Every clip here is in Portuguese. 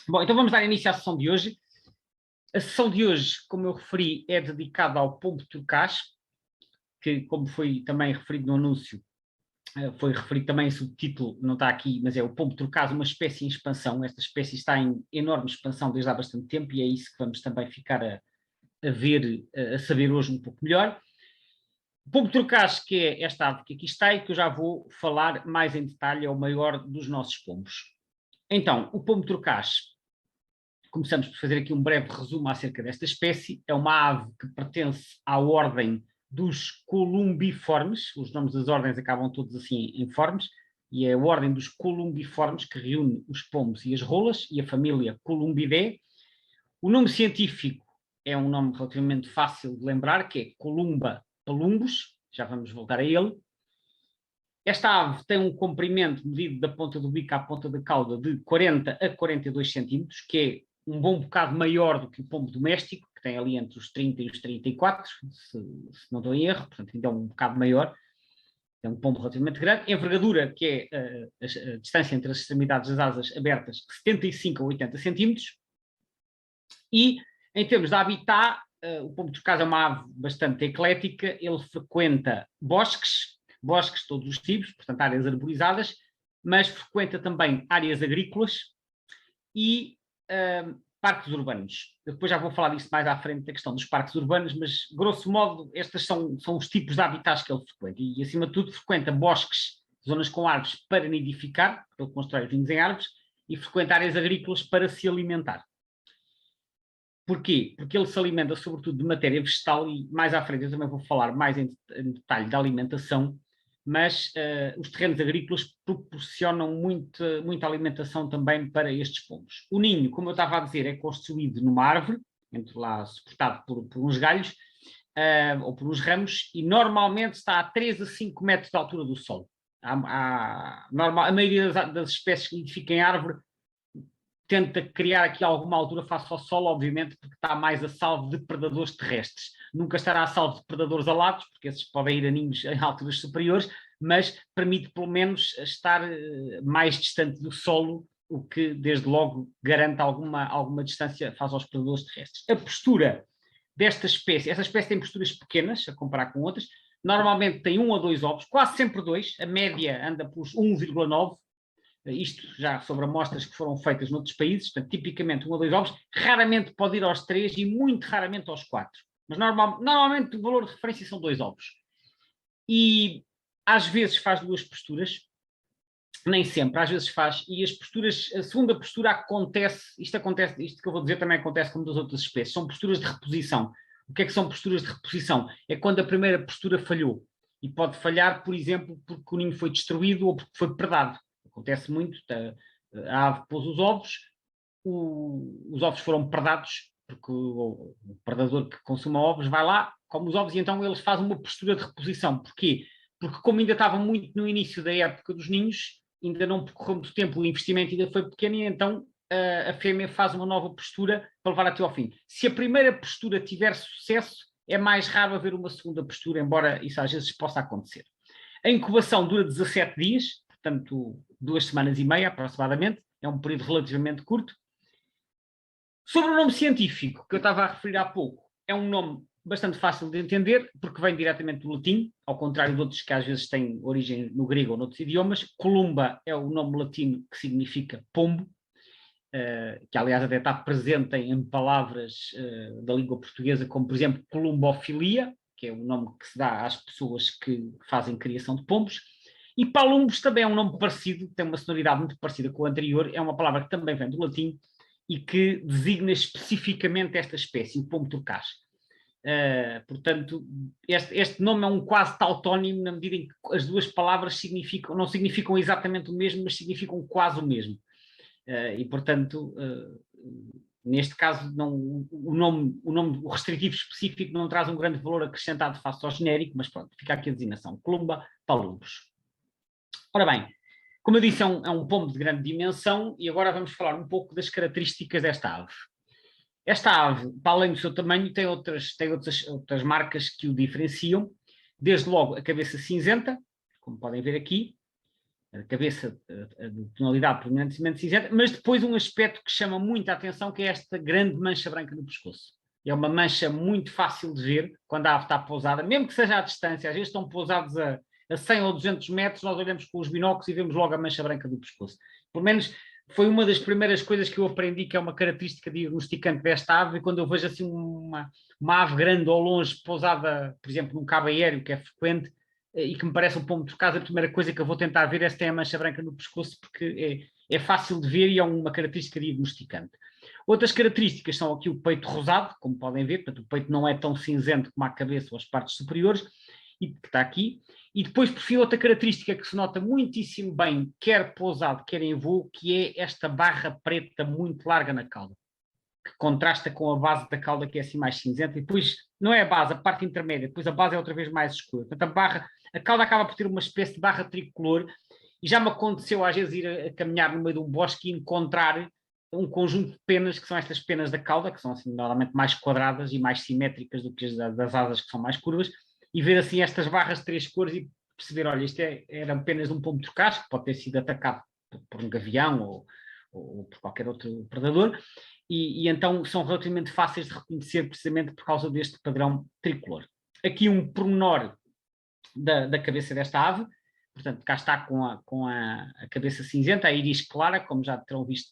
Bom, então vamos dar início à sessão de hoje. A sessão de hoje, como eu referi, é dedicada ao pombo turcaz, que, como foi também referido no anúncio, foi referido também em subtítulo, não está aqui, mas é o pombo turcaz, uma espécie em expansão. Esta espécie está em enorme expansão desde há bastante tempo e é isso que vamos também ficar a ver, a saber hoje um pouco melhor. O pombo turcaz, que é esta ave que aqui está e que eu já vou falar mais em detalhe, é o maior dos nossos pombos. Então, o pombo turcaz, começamos por fazer aqui um breve resumo acerca desta espécie. É uma ave que pertence à ordem dos columbiformes, os nomes das ordens acabam todos assim em formes, e é a ordem dos columbiformes que reúne os pombos e as rolas, e a família Columbidae. O nome científico é um nome relativamente fácil de lembrar, que é Columba palumbus, já vamos voltar a ele. Esta ave tem um comprimento medido da ponta do bico à ponta da cauda de 40 a 42 centímetros, que é um bom bocado maior do que o pombo doméstico, que tem ali entre os 30 e os 34, se não estou em erro, portanto ainda é um bocado maior. É um pombo relativamente grande. Envergadura, que é a distância entre as extremidades das asas abertas, 75 a 80 centímetros. E, em termos de habitat, o pombo turcaz é uma ave bastante eclética. Ele frequenta bosques de todos os tipos, portanto áreas arborizadas, mas frequenta também áreas agrícolas e parques urbanos. Eu depois já vou falar disso mais à frente, da questão dos parques urbanos, mas, grosso modo, estes são os tipos de habitats que ele frequenta. E, acima de tudo, frequenta bosques, zonas com árvores para nidificar, para ele constrói os ninhos em árvores, e frequenta áreas agrícolas para se alimentar. Porquê? Porque ele se alimenta sobretudo de matéria vegetal e mais à frente eu também vou falar mais em detalhe da alimentação, mas os terrenos agrícolas proporcionam muita alimentação também para estes pombos. O ninho, como eu estava a dizer, é construído numa árvore, entre lá suportado por uns galhos ou por uns ramos, e normalmente está a 3 a 5 metros de altura do solo. A maioria das espécies que nidificam em árvore tenta criar aqui alguma altura face ao solo, obviamente, porque está mais a salvo de predadores terrestres. Nunca estará a salvo de predadores alados, porque esses podem ir a ninhos em alturas superiores, mas permite pelo menos estar mais distante do solo, o que desde logo garante alguma distância face aos predadores terrestres. A postura desta espécie, essa espécie tem posturas pequenas, a comparar com outras, normalmente tem 1 a 2 ovos, quase sempre 2, a média anda pelos 1,9, isto já sobre amostras que foram feitas noutros países, portanto, tipicamente 1 a 2 ovos, raramente pode ir aos 3 e muito raramente aos 4. Mas normalmente o valor de referência são 2 ovos. E às vezes faz 2 posturas, nem sempre, às vezes faz, e as posturas, a segunda postura acontece, isto que eu vou dizer também acontece com das outras espécies, são posturas de reposição. O que é que são posturas de reposição? É quando a primeira postura falhou. E pode falhar, por exemplo, porque o ninho foi destruído ou porque foi predado. Acontece muito, a ave pôs os ovos, os ovos foram predados, porque o predador que consuma ovos vai lá, come os ovos, e então eles fazem uma postura de reposição. Porquê? Porque como ainda estavam muito no início da época dos ninhos, ainda não percorreu muito tempo, o investimento ainda foi pequeno, e então a fêmea faz uma nova postura para levar até ao fim. Se a primeira postura tiver sucesso, é mais raro haver uma segunda postura, embora isso às vezes possa acontecer. A incubação dura 17 dias, portanto 2 semanas e meia aproximadamente, é um período relativamente curto. Sobre o nome científico, que eu estava a referir há pouco, é um nome bastante fácil de entender, porque vem diretamente do latim, ao contrário de outros que às vezes têm origem no grego ou noutros idiomas. Columba é o nome latino que significa pombo, que aliás até está presente em palavras da língua portuguesa, como por exemplo columbofilia, que é o nome que se dá às pessoas que fazem criação de pombos. E palumbos também é um nome parecido, tem uma sonoridade muito parecida com o anterior, é uma palavra que também vem do latim e que designa especificamente esta espécie, o pombo turcaz. Portanto, este nome é um quase tautónimo na medida em que as duas palavras não significam exatamente o mesmo, mas significam quase o mesmo. E, portanto, neste caso, o restritivo específico não traz um grande valor acrescentado face ao genérico, mas pronto, fica aqui a designação. Columba palumbus. Ora bem, como eu disse, é um pombo de grande dimensão e agora vamos falar um pouco das características desta ave. Esta ave, para além do seu tamanho, tem outras marcas que o diferenciam. Desde logo, a cabeça cinzenta, como podem ver aqui, a cabeça de tonalidade predominantemente cinzenta, mas depois um aspecto que chama muito a atenção, que é esta grande mancha branca no pescoço. É uma mancha muito fácil de ver quando a ave está pousada, mesmo que seja à distância, às vezes estão pousados a 100 ou 200 metros, nós olhamos com os binóculos e vemos logo a mancha branca do pescoço. Pelo menos foi uma das primeiras coisas que eu aprendi, que é uma característica diagnosticante desta ave, e quando eu vejo assim uma ave grande ao longe pousada, por exemplo, num cabo aéreo, que é frequente, e que me parece um pombo de casa, a primeira coisa que eu vou tentar ver é se tem a mancha branca no pescoço, porque é fácil de ver e é uma característica diagnosticante. Outras características são aqui o peito rosado, como podem ver, portanto o peito não é tão cinzento como a cabeça ou as partes superiores, e que está aqui. E depois, por fim, outra característica que se nota muitíssimo bem, quer pousado, quer em voo, que é esta barra preta muito larga na cauda, que contrasta com a base da cauda, que é assim mais cinzenta, e depois não é a base, a parte intermédia, depois a base é outra vez mais escura. Portanto, a cauda acaba por ter uma espécie de barra tricolor, e já me aconteceu às vezes ir a caminhar no meio de um bosque e encontrar um conjunto de penas, que são estas penas da cauda, que são assim, normalmente mais quadradas e mais simétricas do que as das asas, que são mais curvas, e ver assim estas barras de 3 cores e perceber, olha, isto eram penas de um pombo trocaz, que pode ter sido atacado por um gavião ou por qualquer outro predador, e então são relativamente fáceis de reconhecer precisamente por causa deste padrão tricolor. Aqui um pormenor da cabeça desta ave, portanto, cá está com a cabeça cinzenta, a íris clara, como já terão visto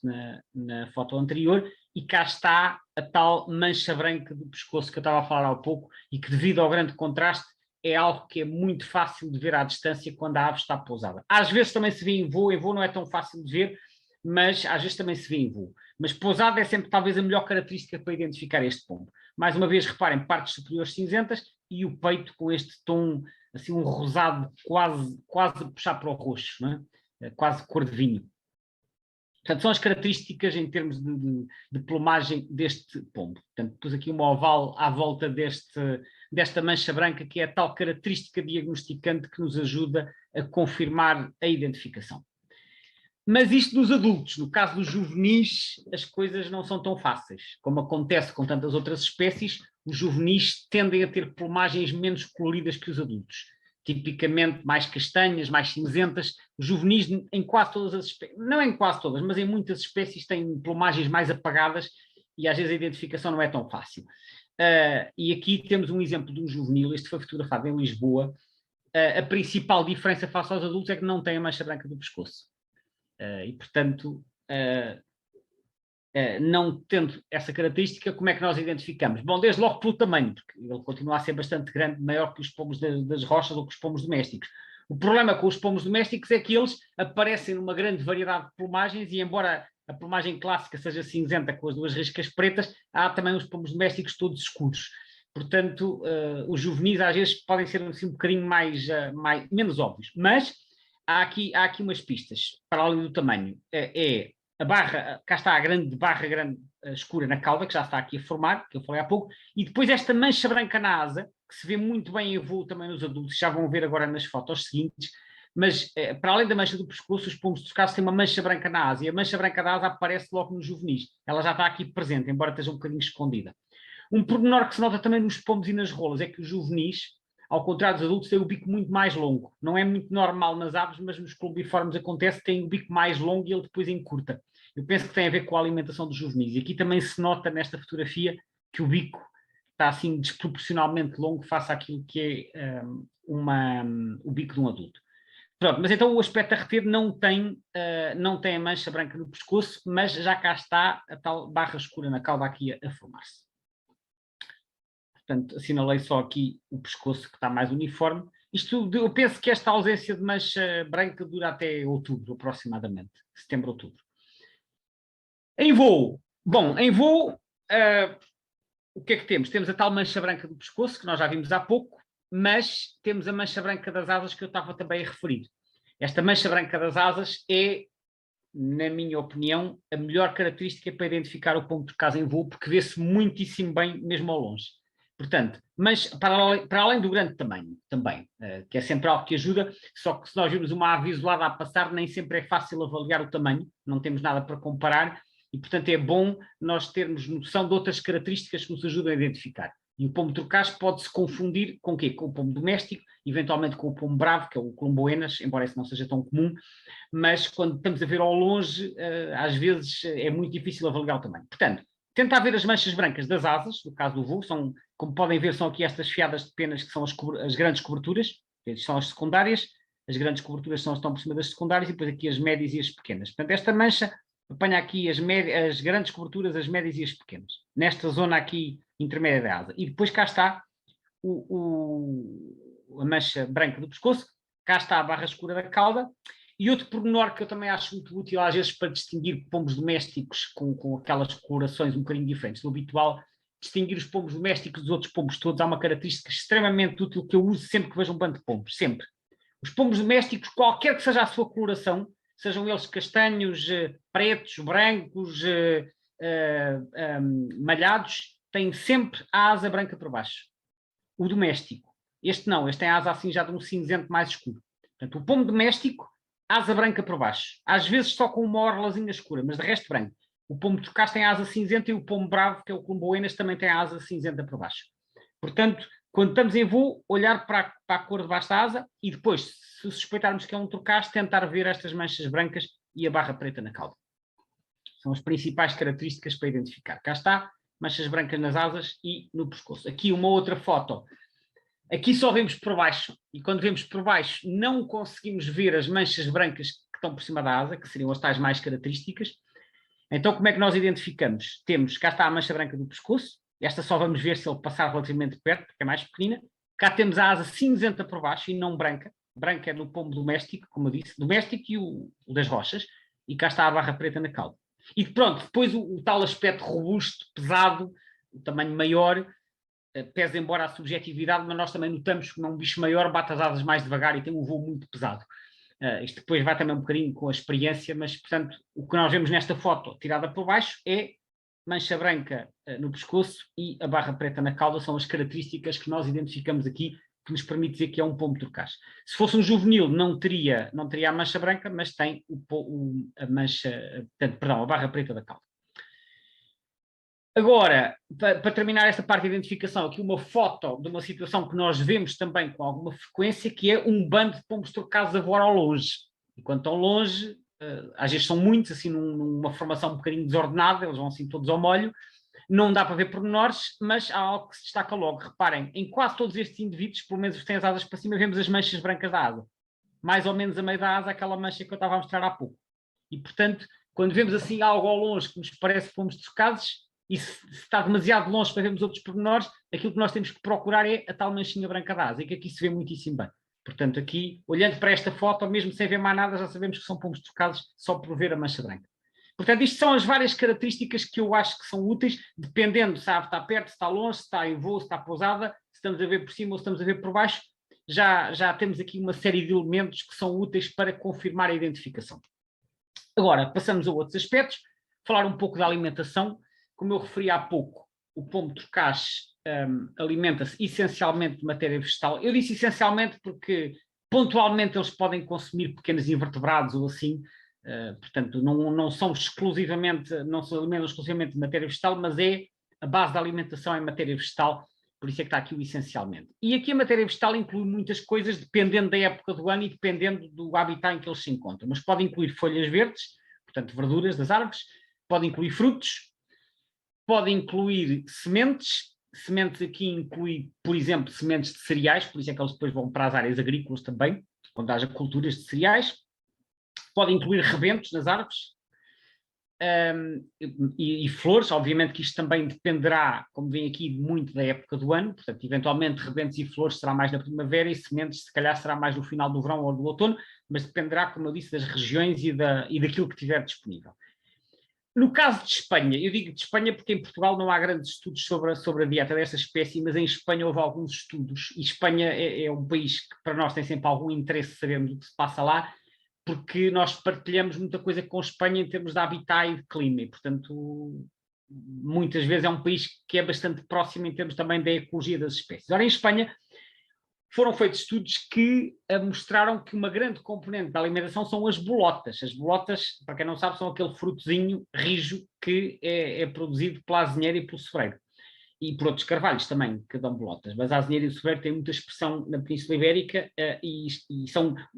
na foto anterior, e cá está a tal mancha branca do pescoço que eu estava a falar há pouco, e que devido ao grande contraste é algo que é muito fácil de ver à distância quando a ave está pousada. Às vezes também se vê em voo não é tão fácil de ver, mas às vezes também se vê em voo. Mas pousada é sempre talvez a melhor característica para identificar este pombo. Mais uma vez, reparem, partes superiores cinzentas e o peito com este tom, assim um rosado quase a puxar para o roxo, não é? Quase cor de vinho. Portanto, são as características em termos de plumagem deste pombo. Portanto, pus aqui uma oval à volta desta mancha branca, que é a tal característica diagnosticante que nos ajuda a confirmar a identificação. Mas isto nos adultos, no caso dos juvenis, as coisas não são tão fáceis. Como acontece com tantas outras espécies, os juvenis tendem a ter plumagens menos coloridas que os adultos. Tipicamente mais castanhas, mais cinzentas. Os juvenis, em quase todas as espécies, não em quase todas, mas em muitas espécies, têm plumagens mais apagadas e às vezes a identificação não é tão fácil. E aqui temos um exemplo de um juvenil, este foi fotografado em Lisboa. A principal diferença face aos adultos é que não tem a mancha branca do pescoço. E, portanto, não tendo essa característica, como é que nós identificamos? Bom, desde logo pelo tamanho, porque ele continua a ser bastante grande, maior que os pomos das rochas ou que os pomos domésticos. O problema com os pomos domésticos é que eles aparecem numa grande variedade de plumagens e, embora a plumagem clássica seja cinzenta com as duas riscas pretas, há também os pomos domésticos todos escuros. Portanto, os juvenis às vezes podem ser assim, um bocadinho menos óbvios, mas há aqui umas pistas, para além do tamanho. A barra, cá está a barra grande escura na cauda, que já está aqui a formar, que eu falei há pouco, e depois esta mancha branca na asa, que se vê muito bem em voo também nos adultos, já vão ver agora nas fotos seguintes, mas para além da mancha do pescoço, os pombos trocados têm uma mancha branca na asa, e a mancha branca da asa aparece logo nos juvenis. Ela já está aqui presente, embora esteja um bocadinho escondida. Um pormenor que se nota também nos pombos e nas rolas é que os juvenis, ao contrário dos adultos, têm o bico muito mais longo. Não é muito normal nas aves, mas nos colubiformes acontece, tem o bico mais longo e ele depois encurta. Eu penso que tem a ver com a alimentação dos juvenis. E aqui também se nota nesta fotografia que o bico está assim desproporcionalmente longo face àquilo que é o bico de um adulto. Pronto, mas então o aspecto a reter não tem a mancha branca no pescoço, mas já cá está a tal barra escura na cauda aqui a formar-se. Portanto, assinalei só aqui o pescoço que está mais uniforme. Eu penso que esta ausência de mancha branca dura até outubro, aproximadamente. Setembro, outubro. Em voo. Bom, em voo, o que é que temos? Temos a tal mancha branca do pescoço, que nós já vimos há pouco, mas temos a mancha branca das asas que eu estava também a referir. Esta mancha branca das asas é, na minha opinião, a melhor característica para identificar o pombo trocado em voo, porque vê-se muitíssimo bem, mesmo ao longe. Portanto, mas para além do grande tamanho também, que é sempre algo que ajuda, só que se nós vimos uma ave isolada a passar, nem sempre é fácil avaliar o tamanho, não temos nada para comparar, e portanto é bom nós termos noção de outras características que nos ajudam a identificar. E o pombo trocaz pode-se confundir com o quê? Com o pombo doméstico, eventualmente com o pombo bravo, que é o colomboenas, embora esse não seja tão comum, mas quando estamos a ver ao longe, às vezes é muito difícil avaliar o tamanho. Portanto, tentar ver as manchas brancas das asas, no caso do voo, são, como podem ver, são aqui estas fiadas de penas que são as grandes coberturas, estas são as secundárias, as grandes coberturas estão por cima das secundárias e depois aqui as médias e as pequenas. Portanto, esta mancha apanha aqui as grandes coberturas, as médias e as pequenas, nesta zona aqui intermédia da asa. E depois cá está a mancha branca do pescoço, cá está a barra escura da cauda. E outro pormenor que eu também acho muito útil, às vezes, para distinguir pombos domésticos com aquelas colorações um bocadinho diferentes do habitual, distinguir os pombos domésticos dos outros pombos todos, há uma característica extremamente útil que eu uso sempre que vejo um bando de pombos, sempre. Os pombos domésticos, qualquer que seja a sua coloração, sejam eles castanhos, pretos, brancos, malhados, têm sempre a asa branca por baixo. O doméstico. Este não, este tem a asa assim já de um cinzento mais escuro. Portanto, o pombo doméstico, asa branca por baixo. Às vezes só com uma orlazinha escura, mas de resto branco. O pombo trocaz tem a asa cinzenta e o pombo bravo, que é o colomboenas, também tem a asa cinzenta por baixo. Portanto, quando estamos em voo, olhar para a cor de baixo da asa e depois, se suspeitarmos que é um trocaz, tentar ver estas manchas brancas e a barra preta na cauda. São as principais características para identificar. Cá está, manchas brancas nas asas e no pescoço. Aqui uma outra foto. Aqui só vemos por baixo, e quando vemos por baixo não conseguimos ver as manchas brancas que estão por cima da asa, que seriam as tais mais características. Então como é que nós identificamos? Temos, cá está a mancha branca do pescoço, esta só vamos ver se ele passar relativamente perto, porque é mais pequenina. Cá temos a asa cinzenta por baixo e não branca. Branca é no pombo doméstico, como eu disse, doméstico e o das rochas. E cá está a barra preta na cauda. E pronto, depois o tal aspecto robusto, pesado, o tamanho maior, pesa embora a subjetividade, mas nós também notamos que um bicho maior bate as asas mais devagar e tem um voo muito pesado. Isto depois vai também um bocadinho com a experiência, mas, portanto, o que nós vemos nesta foto tirada por baixo é mancha branca no pescoço e a barra preta na cauda, são as características que nós identificamos aqui, que nos permite dizer que é um pombo trocaz. Se fosse um juvenil, não teria a mancha branca, mas tem a mancha, perdão, a barra preta da cauda. Agora, para terminar esta parte de identificação, aqui uma foto de uma situação que nós vemos também com alguma frequência, que é um bando de pombos trocados a voar ao longe. Enquanto ao longe, às vezes são muitos, assim numa formação um bocadinho desordenada, eles vão assim todos ao molho, não dá para ver pormenores, mas há algo que se destaca logo. Reparem, em quase todos estes indivíduos, pelo menos os que têm as asas para cima, vemos as manchas brancas da asa. Mais ou menos a meio da asa, aquela mancha que eu estava a mostrar há pouco. E, portanto, quando vemos assim algo ao longe que nos parece pombos trocados, e se está demasiado longe para vermos outros pormenores, aquilo que nós temos que procurar é a tal manchinha branca da asa, e que aqui se vê muitíssimo bem. Portanto, aqui, olhando para esta foto, mesmo sem ver mais nada, já sabemos que são pombos trocados só por ver a mancha branca. Portanto, isto são as várias características que eu acho que são úteis, dependendo se a ave está perto, se está longe, se está em voo, se está pousada, se estamos a ver por cima ou se estamos a ver por baixo, já temos aqui uma série de elementos que são úteis para confirmar a identificação. Agora, passamos a outros aspectos, falar um pouco da alimentação. Como eu referi há pouco, o pombo trocaz alimenta-se essencialmente de matéria vegetal. Eu disse essencialmente porque pontualmente eles podem consumir pequenos invertebrados ou assim, portanto não são exclusivamente, não se alimentam exclusivamente de matéria vegetal, mas é a base da alimentação em matéria vegetal, por isso é que está aqui o essencialmente. E aqui a matéria vegetal inclui muitas coisas, dependendo da época do ano e dependendo do habitat em que eles se encontram, mas pode incluir folhas verdes, portanto verduras das árvores, pode incluir frutos, pode incluir sementes. Sementes aqui inclui, por exemplo, sementes de cereais, por isso é que eles depois vão para as áreas agrícolas também, quando haja culturas de cereais. Pode incluir rebentos nas árvores e flores, obviamente que isto também dependerá, como vem aqui, muito da época do ano, portanto, eventualmente rebentos e flores será mais na primavera e sementes se calhar será mais no final do verão ou do outono, mas dependerá, como eu disse, das regiões e daquilo que tiver disponível. No caso de Espanha, eu digo de Espanha porque em Portugal não há grandes estudos sobre a dieta desta espécie, mas em Espanha houve alguns estudos, e Espanha é um país que para nós tem sempre algum interesse sabermos o que se passa lá, porque nós partilhamos muita coisa com Espanha em termos de habitat e de clima, e portanto muitas vezes é um país que é bastante próximo em termos também da ecologia das espécies. Ora, em Espanha foram feitos estudos que mostraram que uma grande componente da alimentação são as bolotas. As bolotas, para quem não sabe, são aquele frutozinho rijo que é produzido pela azinheira e pelo sobreiro. e por outros carvalhos também, que dão bolotas. Mas a azinheira e o sobreiro têm muita expressão na Península Ibérica e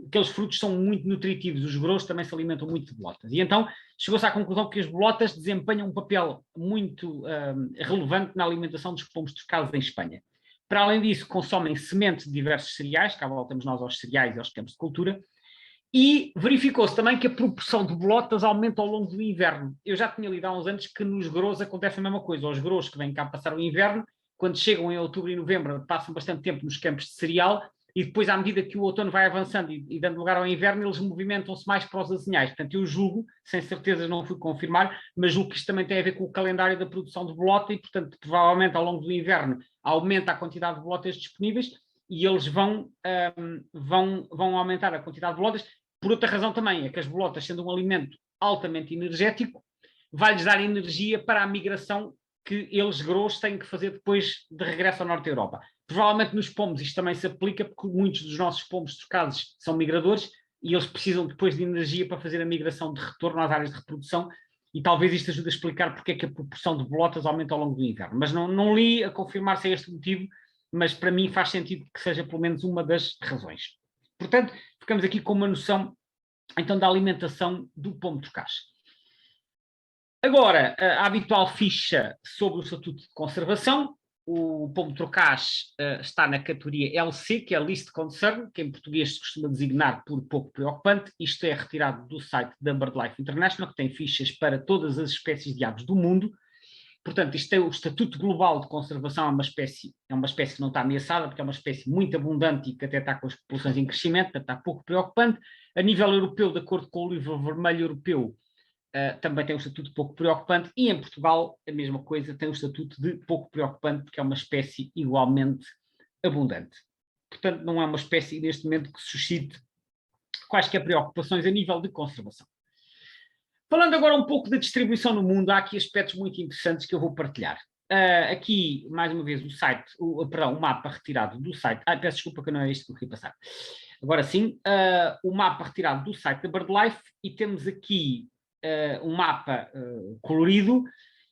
aqueles frutos são muito nutritivos. Os grossos também se alimentam muito de bolotas. E então chegou-se à conclusão que as bolotas desempenham um papel muito relevante na alimentação dos pomos trocados em Espanha. Para além disso, consomem sementes de diversos cereais, cá voltamos nós aos cereais e aos campos de cultura, e verificou-se também que a proporção de bolotas aumenta ao longo do inverno. Eu já tinha lido há uns anos que nos grossos acontece a mesma coisa. Os grossos que vêm cá passar o inverno, quando chegam em outubro e novembro, passam bastante tempo nos campos de cereal e depois, à medida que o outono vai avançando e dando lugar ao inverno, eles movimentam-se mais para os azinhais. Portanto, eu julgo, sem certeza não fui confirmar, mas julgo que isto também tem a ver com o calendário da produção de bolota e, portanto, provavelmente ao longo do inverno aumenta a quantidade de bolotas disponíveis e eles vão aumentar a quantidade de bolotas. Por outra razão também, é que as bolotas, sendo um alimento altamente energético, vai-lhes dar energia para a migração que eles grossos têm que fazer depois de regresso ao norte da Europa. Provavelmente nos pomos isto também se aplica, porque muitos dos nossos pomos trocados são migradores e eles precisam depois de energia para fazer a migração de retorno às áreas de reprodução e talvez isto ajude a explicar porque é que a proporção de bolotas aumenta ao longo do inverno. Mas não li a confirmar se é este o motivo, mas para mim faz sentido que seja pelo menos uma das razões. Portanto, ficamos aqui com uma noção, então, da alimentação do pomo trocaz. Agora, a habitual ficha sobre o Estatuto de Conservação. O pomo trocaz está na categoria LC, que é Least Concern, que em português se costuma designar por pouco preocupante. Isto é retirado do site da BirdLife International, que tem fichas para todas as espécies de aves do mundo. Portanto, isto é o Estatuto Global de Conservação, é uma espécie que não está ameaçada, porque é uma espécie muito abundante e que até está com as populações em crescimento, portanto está pouco preocupante. A nível europeu, de acordo com o livro vermelho europeu, também tem um estatuto pouco preocupante, e em Portugal a mesma coisa, tem um estatuto de pouco preocupante, porque é uma espécie igualmente abundante. Portanto, não é uma espécie neste momento que suscite quaisquer preocupações a nível de conservação. Falando agora um pouco da distribuição no mundo, há aqui aspectos muito interessantes que eu vou partilhar. Aqui, mais uma vez, o mapa retirado do site. Peço desculpa que não é isto que eu queria passar. Agora sim, o mapa retirado do site da BirdLife, e temos aqui um mapa colorido.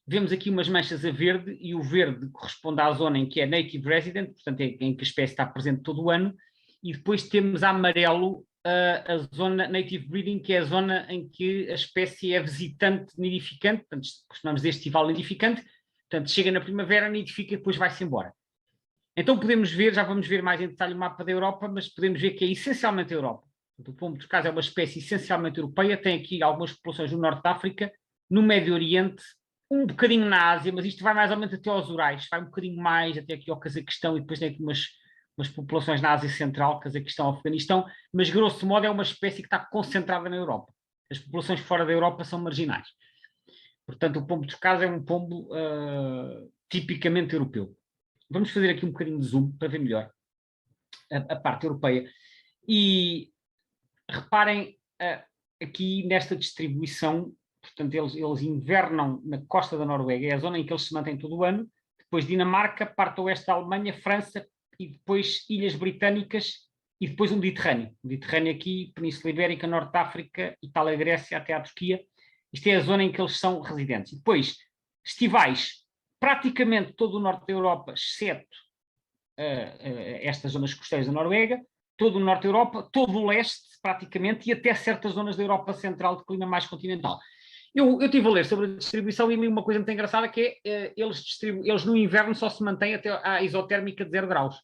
Vemos aqui umas manchas a verde, e o verde corresponde à zona em que é Native Resident, portanto, em que a espécie está presente todo o ano, e depois temos a amarelo a zona Native Breeding, que é a zona em que a espécie é visitante nidificante, portanto, costumamos dizer estival nidificante, portanto, chega na primavera, nidifica e depois vai-se embora. Então podemos ver, já vamos ver mais em detalhe o mapa da Europa, mas podemos ver que é essencialmente a Europa. O pomo trocaz é uma espécie essencialmente europeia, tem aqui algumas populações no norte da África, no Médio Oriente, um bocadinho na Ásia, mas isto vai mais ou menos até aos Urais, vai um bocadinho mais até aqui ao Cazaquistão, e depois tem aqui umas populações na Ásia Central, Cazaquistão, Afeganistão, mas grosso modo é uma espécie que está concentrada na Europa. As populações fora da Europa são marginais. Portanto, o pombo trocaz é um pombo tipicamente europeu. Vamos fazer aqui um bocadinho de zoom para ver melhor a parte europeia. E reparem aqui nesta distribuição, portanto, eles invernam na costa da Noruega, é a zona em que eles se mantêm todo o ano, depois Dinamarca, parte oeste da Alemanha, França, e depois Ilhas Britânicas, e depois o Mediterrâneo. O Mediterrâneo aqui, Península Ibérica, Norte da África, Itália, Grécia, até à Turquia. Isto é a zona em que eles são residentes. E depois, estivais, praticamente todo o norte da Europa, exceto estas zonas costeiras da Noruega, todo o norte da Europa, todo o leste, praticamente, e até certas zonas da Europa Central de clima mais continental. Eu estive a ler sobre a distribuição e li uma coisa muito engraçada, que é eles no inverno só se mantêm até à isotérmica de 0 graus.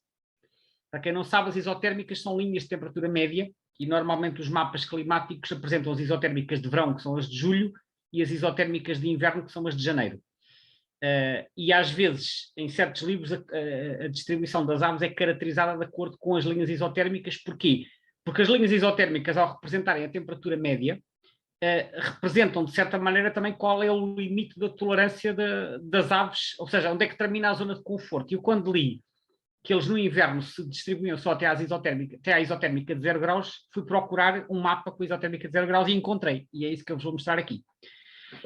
Para quem não sabe, as isotérmicas são linhas de temperatura média, e normalmente os mapas climáticos apresentam as isotérmicas de verão, que são as de julho, e as isotérmicas de inverno, que são as de janeiro. E às vezes, em certos livros, a distribuição das aves é caracterizada de acordo com as linhas isotérmicas. Porquê? Porque as linhas isotérmicas, ao representarem a temperatura média, representam, de certa maneira, também qual é o limite da tolerância das aves, ou seja, onde é que termina a zona de conforto. E eu, quando li que eles no inverno se distribuíam só até à isotérmica de 0 graus, fui procurar um mapa com a isotérmica de 0 graus e encontrei. E é isso que eu vos vou mostrar aqui.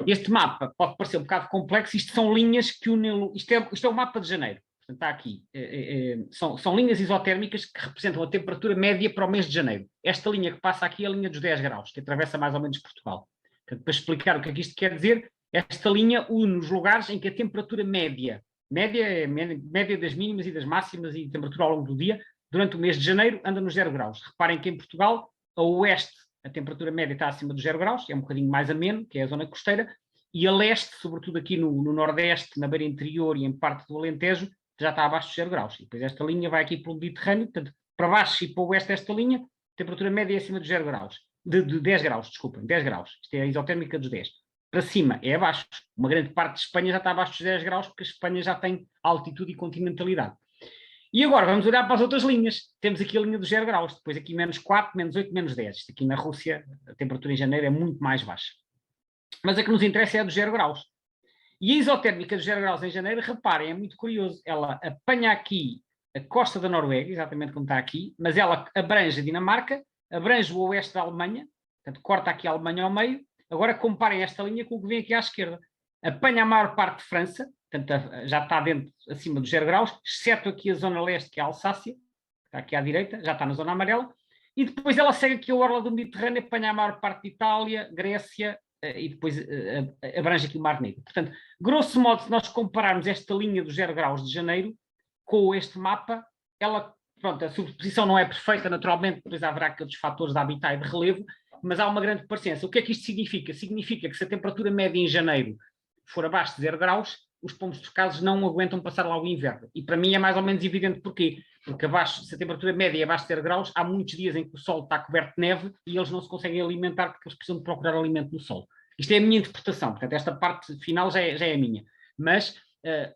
Este mapa pode parecer um bocado complexo, isto são linhas que unem. Isto é o mapa de janeiro. Portanto, está aqui. São linhas isotérmicas que representam a temperatura média para o mês de janeiro. Esta linha que passa aqui é a linha dos 10 graus, que atravessa mais ou menos Portugal. Portanto, para explicar o que é que isto quer dizer, esta linha une os lugares em que a temperatura média média das mínimas e das máximas e temperatura ao longo do dia, durante o mês de janeiro anda nos 0 graus. Reparem que em Portugal, a oeste, a temperatura média está acima dos 0 graus, é um bocadinho mais ameno, que é a zona costeira, e a leste, sobretudo aqui no nordeste, na beira interior e em parte do Alentejo, já está abaixo dos 0 graus. E depois esta linha vai aqui pelo Mediterrâneo, portanto, para baixo e para o oeste desta linha, temperatura média é acima dos 0 graus. De 10 graus, desculpem, 10 graus. Isto é a isotérmica dos 10. Para cima é abaixo. Uma grande parte de Espanha já está abaixo dos 10 graus, porque a Espanha já tem altitude e continentalidade. E agora vamos olhar para as outras linhas. Temos aqui a linha dos 0 graus, depois aqui menos 4, menos 8, menos 10. Isto aqui na Rússia, a temperatura em janeiro é muito mais baixa. Mas a que nos interessa é a dos 0 graus. E a isotérmica dos 0 graus em janeiro, reparem, é muito curioso. Ela apanha aqui a costa da Noruega, exatamente como está aqui, mas ela abrange a Dinamarca, abrange o oeste da Alemanha, portanto, corta aqui a Alemanha ao meio. Agora comparem esta linha com o que vem aqui à esquerda. Apanha a maior parte de França, portanto, já está dentro, acima dos 0 graus, exceto aqui a zona leste, que é a Alsácia, que está aqui à direita, já está na zona amarela, e depois ela segue aqui a orla do Mediterrâneo, apanha a maior parte de Itália, Grécia, e depois abrange aqui o Mar Negro. Portanto, grosso modo, se nós compararmos esta linha dos 0 graus de janeiro com este mapa, ela, pronto, a sobreposição não é perfeita, naturalmente, depois haverá aqueles fatores de habitat e de relevo, mas há uma grande parecência. O que é que isto significa? Significa que se a temperatura média em janeiro for abaixo de 0 graus, os pomos trocados não aguentam passar lá o inverno. E para mim é mais ou menos evidente porquê. Porque abaixo, se a temperatura média é abaixo de 0 graus, há muitos dias em que o sol está coberto de neve e eles não se conseguem alimentar porque eles precisam de procurar alimento no sol. Isto é a minha interpretação, portanto esta parte final já é a minha. Mas,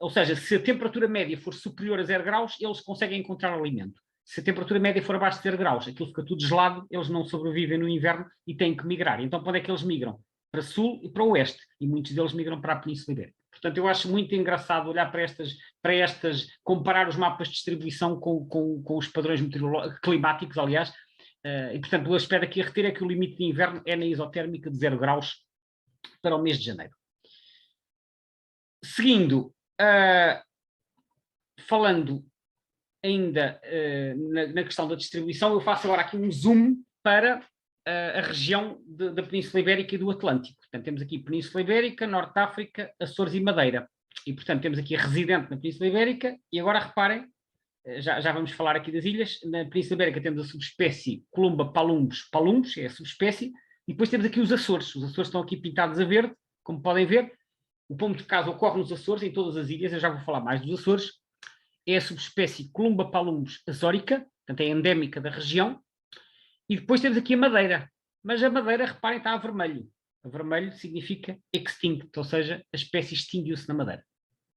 ou seja, se a temperatura média for superior a 0 graus, eles conseguem encontrar alimento. Se a temperatura média for abaixo de 0 graus, aquilo fica tudo gelado, eles não sobrevivem no inverno e têm que migrar. Então, para onde é que eles migram? Para sul e para o oeste. E muitos deles migram para a Península Ibérica. Portanto, eu acho muito engraçado olhar para estas comparar os mapas de distribuição com os padrões climáticos, aliás. E, portanto, o aspecto aqui a reter é que o limite de inverno é na isotérmica de 0 graus para o mês de janeiro. Seguindo, falando ainda na questão da distribuição, eu faço agora aqui um zoom para a região da Península Ibérica e do Atlântico. Portanto, temos aqui Península Ibérica, Norte de África, Açores e Madeira. E, portanto, temos aqui a residente na Península Ibérica. E agora reparem, já vamos falar aqui das ilhas. Na Península Ibérica temos a subespécie Columba palumbus, é a subespécie. E depois temos aqui os Açores. Os Açores estão aqui pintados a verde, como podem ver. O pombo de caso ocorre nos Açores, em todas as ilhas. Eu já vou falar mais dos Açores. É a subespécie Columba palumbus azórica, portanto é endémica da região. E depois temos aqui a Madeira. Mas a Madeira, reparem, está a vermelho. A vermelho significa extinct, ou seja, a espécie extinguiu-se na Madeira.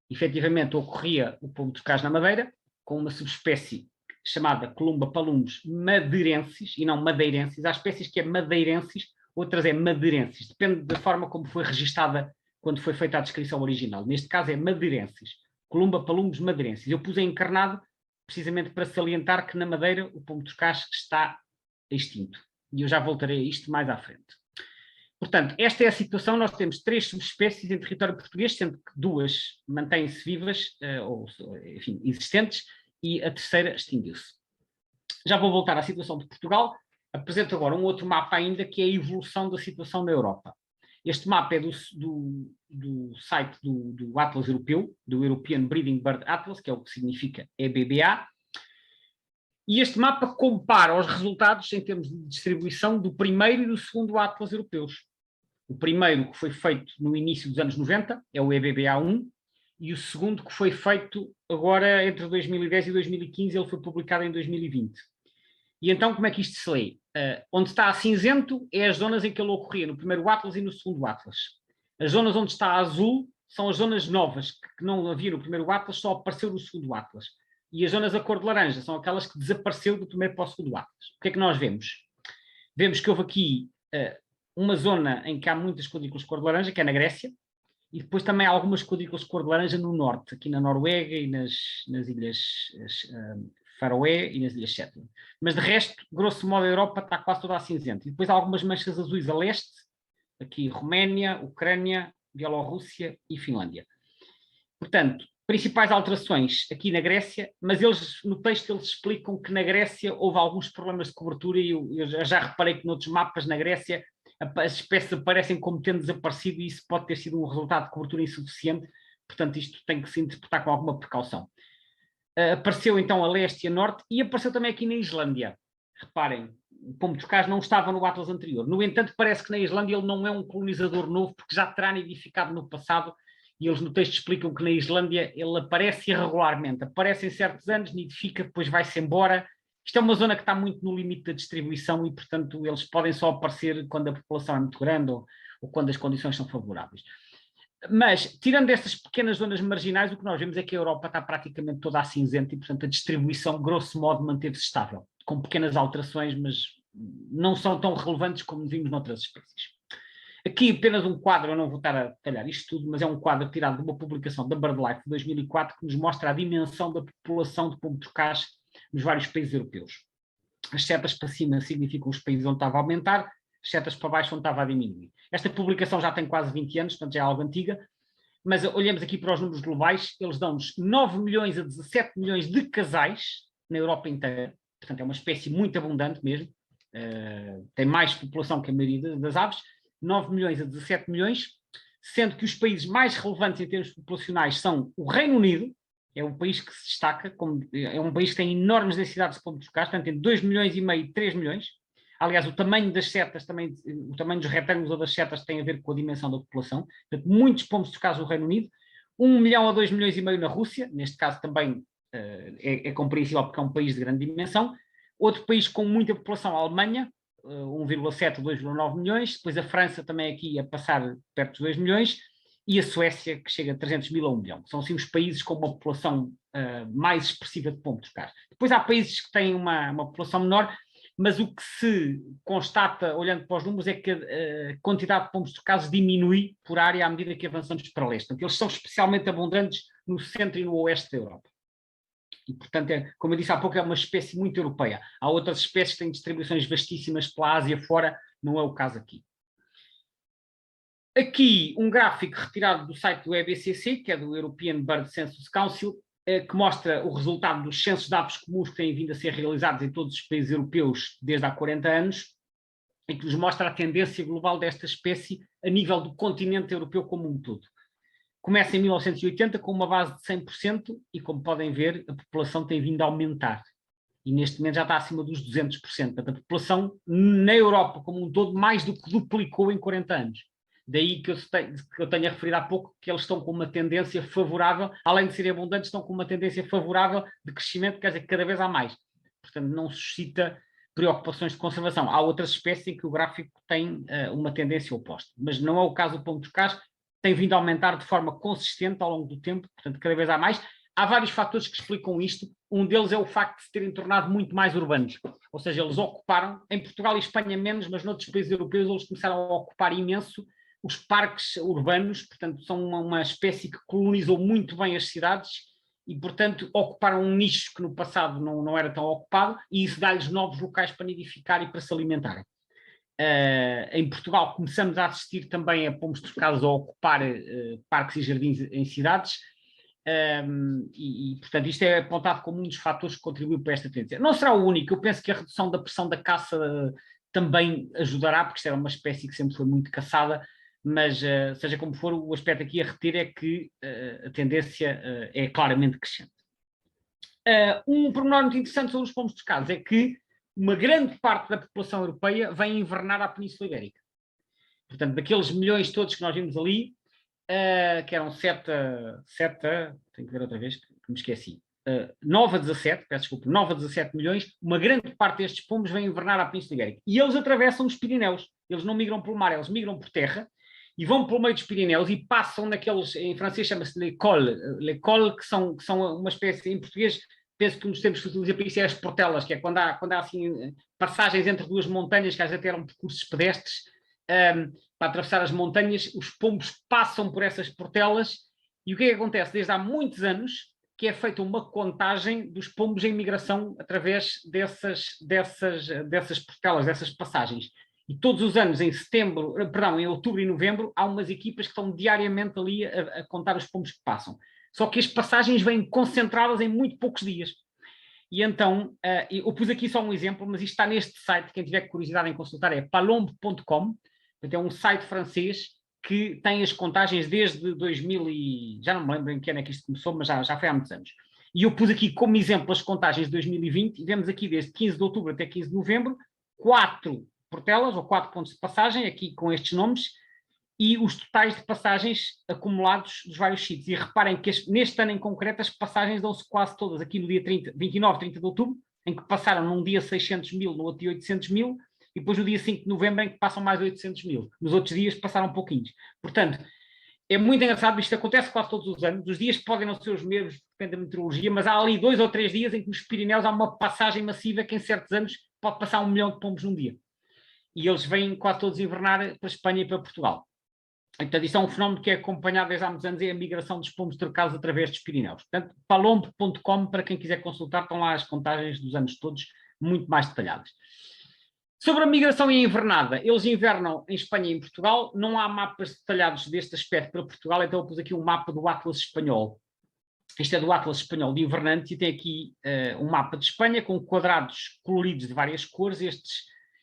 Efetivamente ocorria o pombo de caso na Madeira, com uma subespécie chamada Columba palumbus madeirensis, e não madeirensis. Há espécies que é madeirensis, outras é madeirensis. Depende da forma como foi registada quando foi feita a descrição original. Neste caso é madeirensis. Columba palumbus madeirensis. Eu pus em encarnado precisamente para salientar que na Madeira o pombo de caso está extinto. E eu já voltarei a isto mais à frente. Portanto, esta é a situação. Nós temos 3 subespécies em território português, sendo que 2 mantêm-se vivas, ou enfim, existentes, e a terceira extinguiu-se. Já vou voltar à situação de Portugal. Apresento agora um outro mapa ainda, que é a evolução da situação na Europa. Este mapa é do site do Atlas Europeu, do European Breeding Bird Atlas, que é o que significa EBBA. E este mapa compara os resultados em termos de distribuição do primeiro e do segundo Atlas europeus. O primeiro, que foi feito no início dos anos 90, é o EBBA1, e o segundo, que foi feito agora entre 2010 e 2015, ele foi publicado em 2020. E então, como é que isto se lê? Onde está a cinzento é as zonas em que ele ocorria no primeiro Atlas e no segundo Atlas. As zonas onde está a azul são as zonas novas, que não havia no primeiro Atlas, só apareceu no segundo Atlas. E as zonas a cor de laranja são aquelas que desapareceu do primeiro para o segundo Atlas. O que é que nós vemos? Vemos que houve aqui uma zona em que há muitas quadrículas de cor de laranja, que é na Grécia, e depois também há algumas quadrículas de cor de laranja no norte, aqui na Noruega e nas ilhas Faroé e nas ilhas Shetland. Mas de resto, grosso modo, a Europa está quase toda a cinzenta. E depois há algumas manchas azuis a leste, aqui Roménia, Ucrânia, Bielorrússia e Finlândia. Portanto, principais alterações aqui na Grécia, mas no texto eles explicam que na Grécia houve alguns problemas de cobertura e eu já reparei que noutros mapas na Grécia as espécies aparecem como tendo desaparecido e isso pode ter sido um resultado de cobertura insuficiente, portanto isto tem que se interpretar com alguma precaução. Apareceu então a leste e a norte e apareceu também aqui na Islândia. Reparem, o pombo de Trocaz não estava no Atlas anterior. No entanto, parece que na Islândia ele não é um colonizador novo, porque já terá nidificado no passado, e eles no texto explicam que na Islândia ele aparece irregularmente. Aparece em certos anos, nidifica, depois vai-se embora. Isto é uma zona que está muito no limite da distribuição e, portanto, eles podem só aparecer quando a população é muito grande ou quando as condições são favoráveis. Mas, tirando estas pequenas zonas marginais, o que nós vemos é que a Europa está praticamente toda a cinzenta e, portanto, a distribuição, grosso modo, manteve-se estável, com pequenas alterações, mas não são tão relevantes como vimos noutras espécies. Aqui apenas um quadro, eu não vou estar a detalhar isto tudo, mas é um quadro tirado de uma publicação da BirdLife de 2004 que nos mostra a dimensão da população de pombo-trocaz nos vários países europeus. As setas para cima significam os países onde estava a aumentar, as setas para baixo onde estava a diminuir. Esta publicação já tem quase 20 anos, portanto já é algo antiga, mas olhamos aqui para os números globais, eles dão-nos 9 milhões a 17 milhões de casais na Europa inteira, portanto é uma espécie muito abundante mesmo, tem mais população que a maioria das aves, 9 milhões a 17 milhões, sendo que os países mais relevantes em termos populacionais são o Reino Unido, é um país que se destaca, é um país que tem enormes densidades de pombo-trocaz, portanto tem 2 milhões e meio, 3 milhões. Aliás, o tamanho das setas, também, o tamanho dos retângulos ou das setas tem a ver com a dimensão da população. Portanto, muitos pombos-trocaz no Reino Unido, 1 milhão a 2 milhões e meio na Rússia, neste caso também é compreensível porque é um país de grande dimensão. Outro país com muita população, a Alemanha, 1,7 a 2,9 milhões, depois a França também aqui a passar perto dos 2 milhões, e a Suécia, que chega a 300 mil a 1 milhão. São assim os países com uma população mais expressiva de pombos-trocaz. Depois há países que têm uma população menor, mas o que se constata, olhando para os números, é que a quantidade de pombos-trocazes diminui por área à medida que avançamos para leste. Portanto, eles são especialmente abundantes no centro e no oeste da Europa. E, portanto, como eu disse há pouco, é uma espécie muito europeia. Há outras espécies que têm distribuições vastíssimas pela Ásia fora, não é o caso aqui. Aqui um gráfico retirado do site do EBCC, que é do European Bird Census Council, que mostra o resultado dos censos de aves comuns que têm vindo a ser realizados em todos os países europeus desde há 40 anos, e que nos mostra a tendência global desta espécie a nível do continente europeu como um todo. Começa em 1980 com uma base de 100% e, como podem ver, a população tem vindo a aumentar. E neste momento já está acima dos 200%. Portanto, a população na Europa como um todo mais do que duplicou em 40 anos. Daí que eu tenho referido há pouco que eles estão com uma tendência favorável, além de serem abundantes, estão com uma tendência favorável de crescimento, quer dizer que cada vez há mais. Portanto, não suscita preocupações de conservação. Há outras espécies em que o gráfico tem uma tendência oposta, mas não é o caso do pombo-trocaz, tem vindo a aumentar de forma consistente ao longo do tempo, portanto, cada vez há mais. Há vários fatores que explicam isto. Um deles é o facto de se terem tornado muito mais urbanos. Ou seja, eles ocuparam, em Portugal e Espanha menos, mas noutros países europeus eles começaram a ocupar imenso os parques urbanos, portanto, são uma espécie que colonizou muito bem as cidades e, portanto, ocuparam um nicho que no passado não era tão ocupado e isso dá-lhes novos locais para nidificar e para se alimentarem. Em Portugal começamos a assistir também a pombos-trocados a ocupar parques e jardins em cidades portanto, isto é apontado como um dos fatores que contribuiu para esta tendência. Não será o único, eu penso que a redução da pressão da caça também ajudará, porque isto era uma espécie que sempre foi muito caçada, mas seja como for, o aspecto aqui a reter é que a tendência é claramente crescente. Um pormenor muito interessante sobre os pombos-trocados é que uma grande parte da população europeia vem invernar à Península Ibérica. Portanto, daqueles milhões todos que nós vimos ali, que eram tenho que ver outra vez, que me esqueci, 9 a 17, peço desculpa, 9 a 17 milhões, uma grande parte destes pombos vem invernar à Península Ibérica. E eles atravessam os Pirineus, eles não migram pelo mar, eles migram por terra, e vão pelo meio dos Pirineus e passam naqueles, em francês chama-se les cols, que são uma espécie, em português, penso que um dos tempos que se utiliza para isso é as portelas, que é quando há assim passagens entre duas montanhas, que às vezes eram percursos pedestres, para atravessar as montanhas, os pombos passam por essas portelas, e o que é que acontece? Desde há muitos anos que é feita uma contagem dos pombos em migração através dessas portelas, dessas passagens. E todos os anos, em outubro e novembro, há umas equipas que estão diariamente ali a contar os pombos que passam. Só que as passagens vêm concentradas em muito poucos dias. E então, eu pus aqui só um exemplo, mas isto está neste site, quem tiver curiosidade em consultar é palombe.com, é um site francês que tem as contagens desde 2000 e... já não me lembro em que ano é que isto começou, mas já foi há muitos anos. E eu pus aqui como exemplo as contagens de 2020 e vemos aqui desde 15 de outubro até 15 de novembro, 4 portelas ou 4 pontos de passagem, aqui com estes nomes, e os totais de passagens acumulados dos vários sítios. E reparem que neste ano em concreto as passagens dão-se quase todas, aqui no dia 29, 30 de outubro, em que passaram num dia 600 mil, no outro dia 800 mil, e depois no dia 5 de novembro em que passam mais 800 mil. Nos outros dias passaram pouquinhos. Portanto, é muito engraçado, isto acontece quase todos os anos, os dias podem não ser os mesmos, depende da meteorologia, mas há ali 2 ou 3 dias em que nos Pirineus há uma passagem massiva que em certos anos pode passar 1 milhão de pombos num dia. E eles vêm quase todos invernar para a Espanha e para Portugal. Então, isso é um fenómeno que é acompanhado desde há muitos anos, é a migração dos pombos trocados através dos Pirineus. Portanto, palombo.com, para quem quiser consultar, estão lá as contagens dos anos todos, muito mais detalhadas. Sobre a migração e a invernada, eles invernam em Espanha e em Portugal, não há mapas detalhados deste aspecto para Portugal, então eu pus aqui um mapa do Atlas Espanhol. Este é do Atlas Espanhol de invernante e tem aqui um mapa de Espanha com quadrados coloridos de várias cores.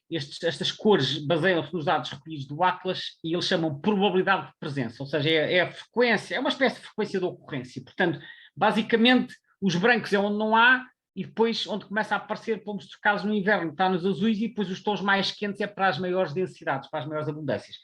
Estas cores baseiam-se nos dados recolhidos do Atlas e eles chamam probabilidade de presença, ou seja, é a frequência, é uma espécie de frequência de ocorrência. Portanto, basicamente, os brancos é onde não há, e depois onde começa a aparecer pombos trocados no inverno está nos azuis, e depois os tons mais quentes é para as maiores densidades, para as maiores abundâncias.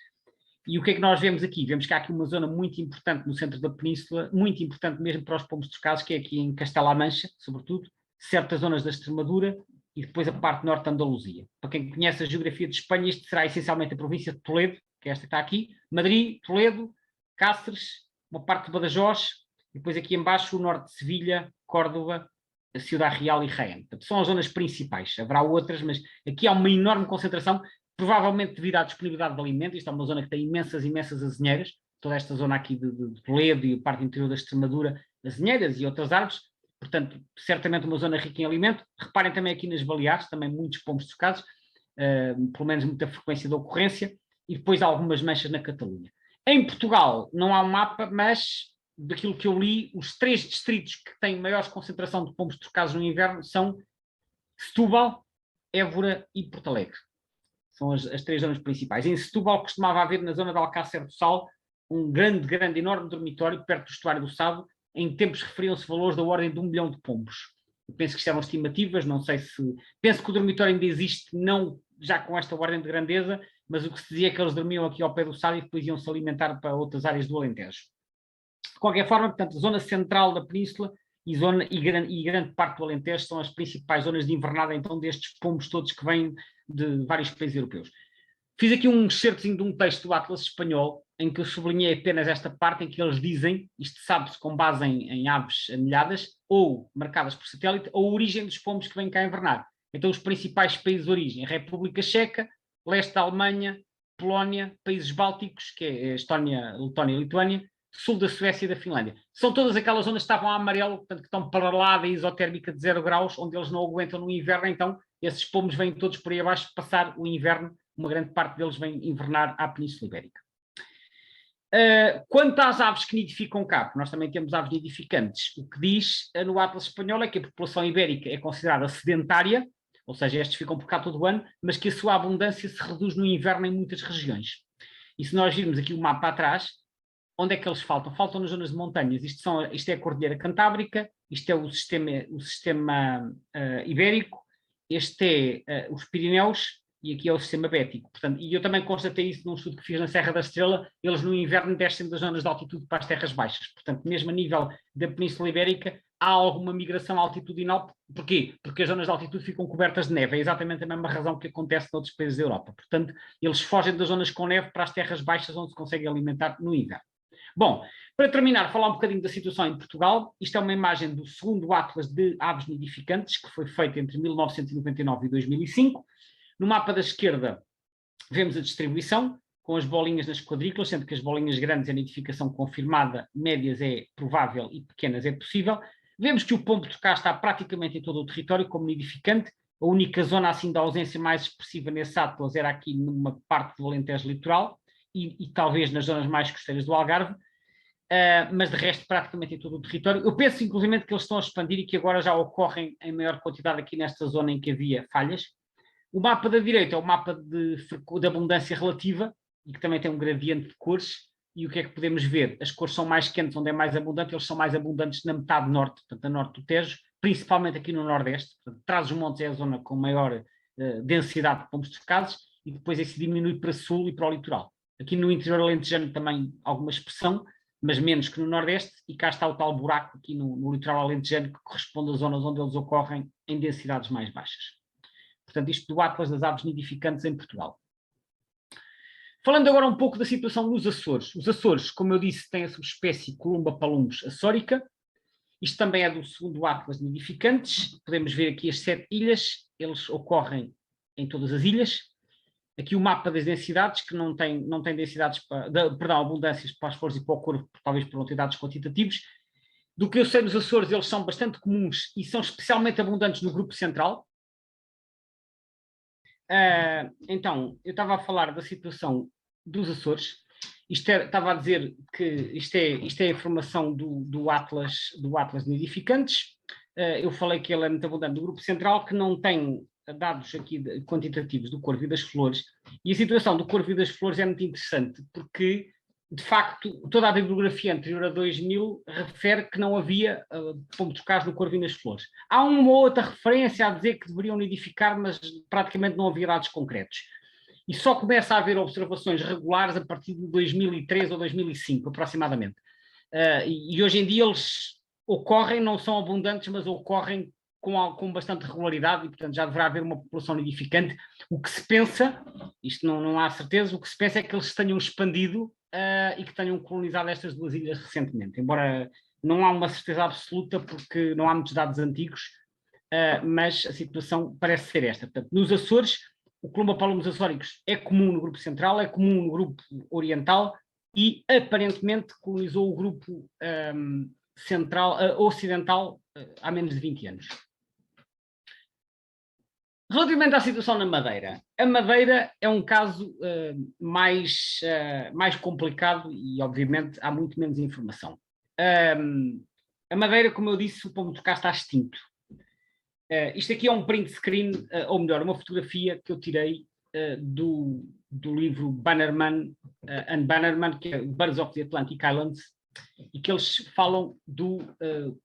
E o que é que nós vemos aqui? Vemos que há aqui uma zona muito importante no centro da península, muito importante mesmo para os pombos trocados, que é aqui em Castela-A Mancha, sobretudo, certas zonas da Extremadura e depois a parte norte de Andaluzia. Para quem conhece a geografia de Espanha, isto será essencialmente a província de Toledo, que é esta que está aqui, Madrid, Toledo, Cáceres, uma parte de Badajoz, e depois aqui embaixo o norte de Sevilha, Córdoba, a Ciudad Real e Jaén. Portanto, são as zonas principais. Haverá outras, mas aqui há uma enorme concentração, provavelmente devido à disponibilidade de alimento. Isto é uma zona que tem imensas azinheiras, toda esta zona aqui de Toledo e a parte interior da Extremadura, azinheiras e outras árvores. Portanto, certamente uma zona rica em alimento. Reparem também aqui nas Baleares, também muitos pombos trocados, pelo menos muita frequência de ocorrência, e depois há algumas manchas na Catalunha. Em Portugal não há um mapa, mas daquilo que eu li, os 3 distritos que têm maior concentração de pombos trocados no inverno são Setúbal, Évora e Porto Alegre. São as 3 zonas principais. Em Setúbal costumava haver na zona de Alcácer do Sal um grande, enorme dormitório perto do estuário do Sado. Em tempos referiam-se valores da ordem de 1 milhão de pombos. Eu penso que isto eram estimativas, não sei se... Penso que o dormitório ainda existe, não já com esta ordem de grandeza, mas o que se dizia é que eles dormiam aqui ao pé do Sado e depois iam se alimentar para outras áreas do Alentejo. De qualquer forma, portanto, a zona central da península e grande parte do Alentejo são as principais zonas de invernada, então, destes pombos todos que vêm de vários países europeus. Fiz aqui um excertozinho de um texto do Atlas Espanhol, em que eu sublinhei apenas esta parte em que eles dizem, isto sabe-se com base em aves anilhadas, ou marcadas por satélite, ou a origem dos pombos que vêm cá invernar. Então, os principais países de origem: República Checa, leste da Alemanha, Polónia, países bálticos, que é Estónia, Letónia e Lituânia, sul da Suécia e da Finlândia. São todas aquelas zonas que estavam a amarelo, portanto, que estão para lá da isotérmica de 0 graus, onde eles não aguentam no inverno, então esses pombos vêm todos por aí abaixo passar o inverno, uma grande parte deles vem invernar à Península Ibérica. Quanto às aves que nidificam cá, porque nós também temos aves nidificantes, o que diz no Atlas Espanhol é que a população ibérica é considerada sedentária, ou seja, estes ficam por cá todo o ano, mas que a sua abundância se reduz no inverno em muitas regiões. E se nós virmos aqui o mapa atrás, onde é que eles faltam? Faltam nas zonas de montanhas. Isto é a Cordilheira Cantábrica, isto é o sistema ibérico, este é os Pirineus e aqui é o sistema bético. Portanto, e eu também constatei isso num estudo que fiz na Serra da Estrela, eles no inverno descem das zonas de altitude para as terras baixas. Portanto, mesmo a nível da Península Ibérica, há alguma migração altitudinal. Porquê? Porque as zonas de altitude ficam cobertas de neve. É exatamente a mesma razão que acontece noutros países da Europa. Portanto, eles fogem das zonas com neve para as terras baixas onde se conseguem alimentar no inverno. Bom, para terminar, falar um bocadinho da situação em Portugal. Isto é uma imagem do segundo Atlas de aves nidificantes, que foi feito entre 1999 e 2005. No mapa da esquerda vemos a distribuição, com as bolinhas nas quadrículas, sendo que as bolinhas grandes é a nidificação confirmada, médias é provável e pequenas é possível. Vemos que o pombo trocado está praticamente em todo o território como nidificante. A única zona assim da ausência mais expressiva nesse Atlas era aqui numa parte do Alentejo litoral e talvez nas zonas mais costeiras do Algarve, mas de resto praticamente em todo o território. Eu penso inclusive que eles estão a expandir e que agora já ocorrem em maior quantidade aqui nesta zona em que havia falhas. O mapa da direita é o mapa de abundância relativa, e que também tem um gradiente de cores. E o que é que podemos ver? As cores são mais quentes, onde é mais abundante, eles são mais abundantes na metade norte, portanto, a norte do Tejo, principalmente aqui no Nordeste. Trás-os-Montes é a zona com maior densidade de pombos trocados, e depois esse diminui para sul e para o litoral. Aqui no interior alentejano também alguma expressão, mas menos que no Nordeste, e cá está o tal buraco aqui no litoral alentejano, que corresponde a zonas onde eles ocorrem em densidades mais baixas. Portanto, isto do Atlas das aves nidificantes em Portugal. Falando agora um pouco da situação nos Açores. Os Açores, como eu disse, têm a subespécie Columba palumbus açórica. Isto também é do segundo Atlas de nidificantes. Podemos ver aqui as 7 ilhas. Eles ocorrem em todas as ilhas. Aqui o mapa das densidades, que não tem densidades, abundâncias para as flores e para o corpo, talvez por não ter dados quantitativos. Do que eu sei nos Açores, eles são bastante comuns e são especialmente abundantes no grupo central. Então, eu estava a falar da situação dos Açores. Estava a dizer que isto é a informação do Atlas de nidificantes. Eu falei que ele é muito abundante no grupo central, que não tem dados aqui quantitativos do corvo e das flores. E a situação do corvo e das flores é muito interessante, porque, de facto, toda a bibliografia anterior a 2000 refere que não havia pombos trocados no corvo e nas flores. Há uma ou outra referência a dizer que deveriam nidificar, mas praticamente não havia dados concretos. E só começa a haver observações regulares a partir de 2003 ou 2005, aproximadamente. E hoje em dia eles ocorrem, não são abundantes, mas ocorrem com bastante regularidade, e portanto já deverá haver uma população nidificante. O que se pensa, isto não há certeza, o que se pensa é que eles tenham expandido e que tenham colonizado estas duas ilhas recentemente, embora não há uma certeza absoluta, porque não há muitos dados antigos, mas a situação parece ser esta. Portanto, nos Açores, o Columba palumbus açóricos é comum no grupo central, é comum no grupo oriental e aparentemente colonizou o grupo ocidental há menos de 20 anos. Relativamente à situação na Madeira, a Madeira é um caso mais complicado e, obviamente, há muito menos informação. A Madeira, como eu disse, o pombo de cá está extinto. Isto aqui é um print screen, ou melhor, uma fotografia que eu tirei do livro Bannerman and Bannerman, que é Birds of the Atlantic Islands, e que eles falam do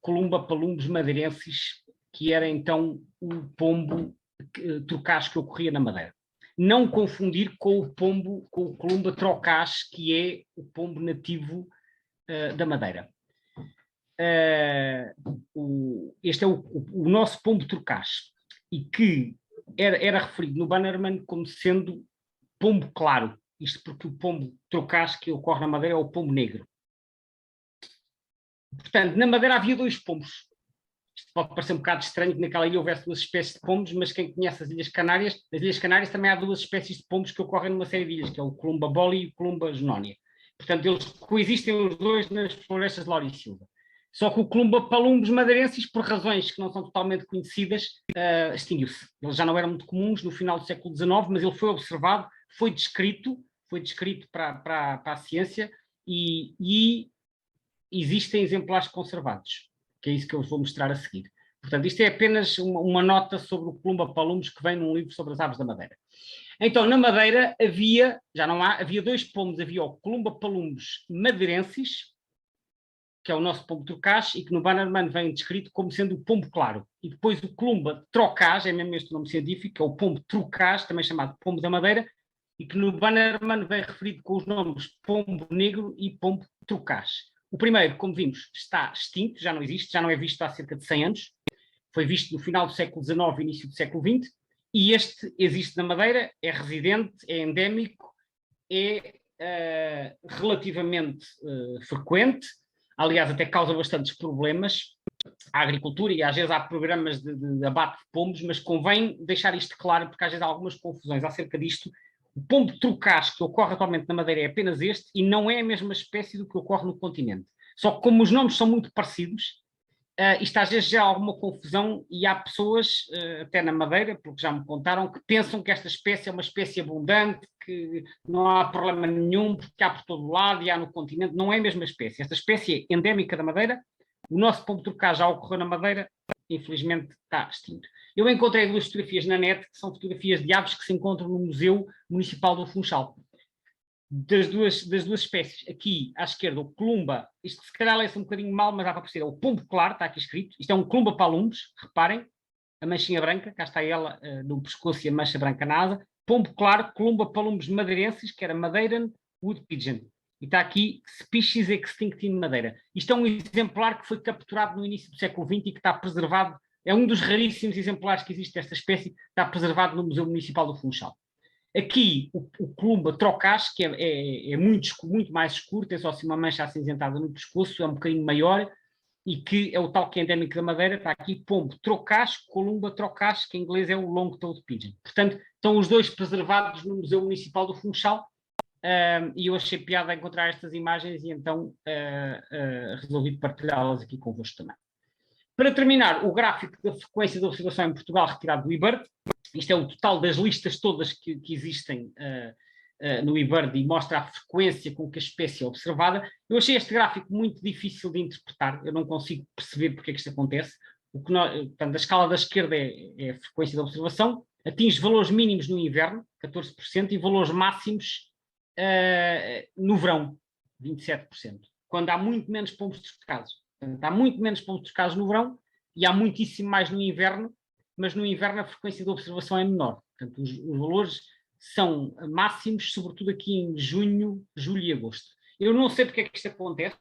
Columba palumbus madeirensis, que era então o pombo trocaz que ocorria na Madeira. Não confundir com o Columba trocaz, que é o pombo nativo da Madeira. Este é o nosso pombo trocaz, e que era referido no Bannerman como sendo pombo claro. Isto porque o pombo trocaz que ocorre na Madeira é o pombo negro. Portanto, na Madeira havia 2 pombos. Isto pode parecer um bocado estranho que naquela ilha houvesse 2 espécies de pombos, mas quem conhece as Ilhas Canárias, nas Ilhas Canárias também há 2 espécies de pombos que ocorrem numa série de ilhas, que é o Columba boli e o Columba genónia. Portanto, eles coexistem os 2 nas florestas de Laurisilva. Só que o Columba palumbus madeirensis, por razões que não são totalmente conhecidas, extinguiu-se. Eles já não eram muito comuns no final do século XIX, mas ele foi observado, foi descrito para a ciência e existem exemplares conservados, que é isso que eu vos vou mostrar a seguir. Portanto, isto é apenas uma nota sobre o Columba palumbus que vem num livro sobre as aves da Madeira. Então, na Madeira havia 2 pombos, havia o Columba palumbus madeirensis, que é o nosso pombo trocaz, e que no Bannerman vem descrito como sendo o pombo claro. E depois o Columba trocaz, é mesmo este nome científico, que é o pombo trocaz, também chamado pombo da Madeira, e que no Bannerman vem referido com os nomes pombo negro e pombo trocaz. O primeiro, como vimos, está extinto, já não existe, já não é visto há cerca de 100 anos. Foi visto no final do século XIX e início do século XX. E este existe na Madeira, é residente, é endémico, é relativamente frequente. Aliás, até causa bastantes problemas à agricultura, e às vezes há programas de abate de pombos, mas convém deixar isto claro, porque às vezes há algumas confusões acerca disto. O pombo trocaz que ocorre atualmente na Madeira é apenas este e não é a mesma espécie do que ocorre no continente. Só que como os nomes são muito parecidos, isto às vezes gera alguma confusão, e há pessoas, até na Madeira, porque já me contaram, que pensam que esta espécie é uma espécie abundante, que não há problema nenhum, porque há por todo lado e há no continente. Não é a mesma espécie. Esta espécie é endémica da Madeira. O nosso pombo trocaz já ocorreu na Madeira, infelizmente está extinto. Eu encontrei 2 fotografias na net, que são fotografias de aves que se encontram no Museu Municipal do Funchal. das duas espécies. Aqui à esquerda, o columba, isto se calhar lê-se um bocadinho mal, mas dá para perceber, é o pombo claro, está aqui escrito. Isto é um columba palumbes, reparem, a manchinha branca, cá está ela no pescoço e a mancha branca na asa. Pombo claro, columba palumbes madeirenses, que era Madeiran Wood Pigeon. E está aqui Species Extinct in Madeira. Isto é um exemplar que foi capturado no início do século XX e que está preservado, é um dos raríssimos exemplares que existe desta espécie, está preservado no Museu Municipal do Funchal. Aqui, o columba trocaz, que é muito mais escuro, tem só assim uma mancha acinzentada no pescoço, é um bocadinho maior, e que é o tal que é endémico da Madeira, está aqui pombo trocaz, columba trocaz, que em inglês é o long-toed pigeon. Portanto, estão os dois preservados no Museu Municipal do Funchal, e eu achei piada encontrar estas imagens e então resolvi partilhá-las aqui convosco também. Para terminar, o gráfico da frequência de observação em Portugal retirado do eBird. Isto é o total das listas todas que existem no eBird e mostra a frequência com que a espécie é observada. Eu achei este gráfico muito difícil de interpretar, eu não consigo perceber porque é que isto acontece. Portanto, a escala da esquerda é a frequência de observação, atinge valores mínimos no inverno, 14%, e valores máximos no verão, 27%, quando há muito menos pombos trocados. Portanto, há muito menos pombos trocados no verão e há muitíssimo mais no inverno, mas no inverno a frequência de observação é menor. Portanto, os valores são máximos, sobretudo aqui em junho, julho e agosto. Eu não sei porque é que isto acontece,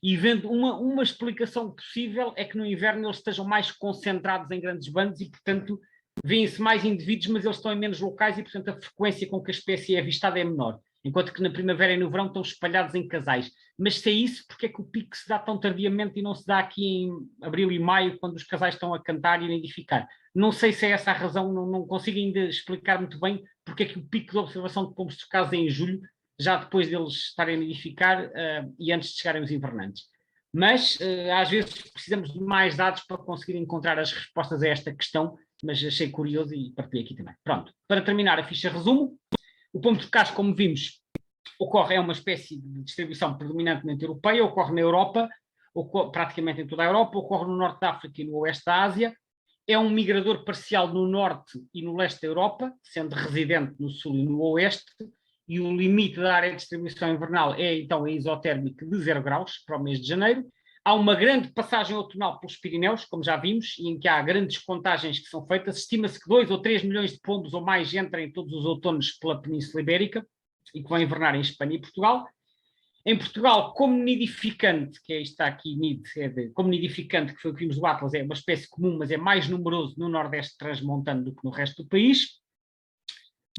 e vendo uma explicação possível é que no inverno eles estejam mais concentrados em grandes bandos e, portanto, vêem-se mais indivíduos, mas eles estão em menos locais e, portanto, a frequência com que a espécie é avistada é menor. Enquanto que na primavera e no verão estão espalhados em casais. Mas se é isso, porque é que o pico se dá tão tardiamente e não se dá aqui em abril e maio, quando os casais estão a cantar e a nidificar? Não sei se é essa a razão, não consigo ainda explicar muito bem porque é que o pico de observação de pombos trocados é em julho, já depois deles estarem a nidificar e antes de chegarem os invernantes. Mas às vezes precisamos de mais dados para conseguir encontrar as respostas a esta questão, mas achei curioso e partilhei aqui também. Pronto, para terminar a ficha resumo, o pombo trocaz, como vimos, é uma espécie de distribuição predominantemente europeia, ocorre na Europa, praticamente em toda a Europa, ocorre no norte da África e no oeste da Ásia, é um migrador parcial no norte e no leste da Europa, sendo residente no sul e no oeste, e o limite da área de distribuição invernal é então a isotérmica de 0 graus para o mês de janeiro. Há uma grande passagem outonal pelos Pirineus, como já vimos, e em que há grandes contagens que são feitas. Estima-se que 2 ou 3 milhões de pombos ou mais entrem todos os outonos pela Península Ibérica e que vão invernar em Espanha e Portugal. Em Portugal, como nidificante, que está aqui, como nidificante, que foi o que vimos do Atlas, é uma espécie comum, mas é mais numeroso no Nordeste transmontano do que no resto do país.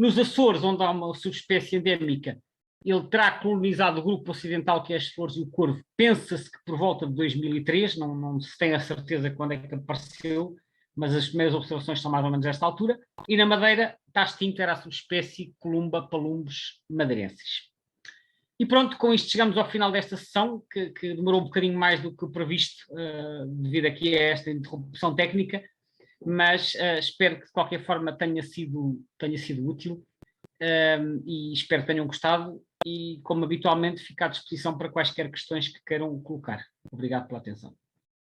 Nos Açores, onde há uma subespécie endémica, ele terá colonizado o grupo ocidental, que é as flores e o corvo, pensa-se que por volta de 2003, não se tem a certeza quando é que apareceu, mas as primeiras observações são mais ou menos esta altura, e na Madeira está extinta, era a subespécie Columba palumbes madeirensis. E pronto, com isto chegamos ao final desta sessão, que demorou um bocadinho mais do que o previsto, devido aqui a esta interrupção técnica, mas espero que de qualquer forma tenha sido útil e espero que tenham gostado e, como habitualmente, fico à disposição para quaisquer questões que queiram colocar. Obrigado pela atenção.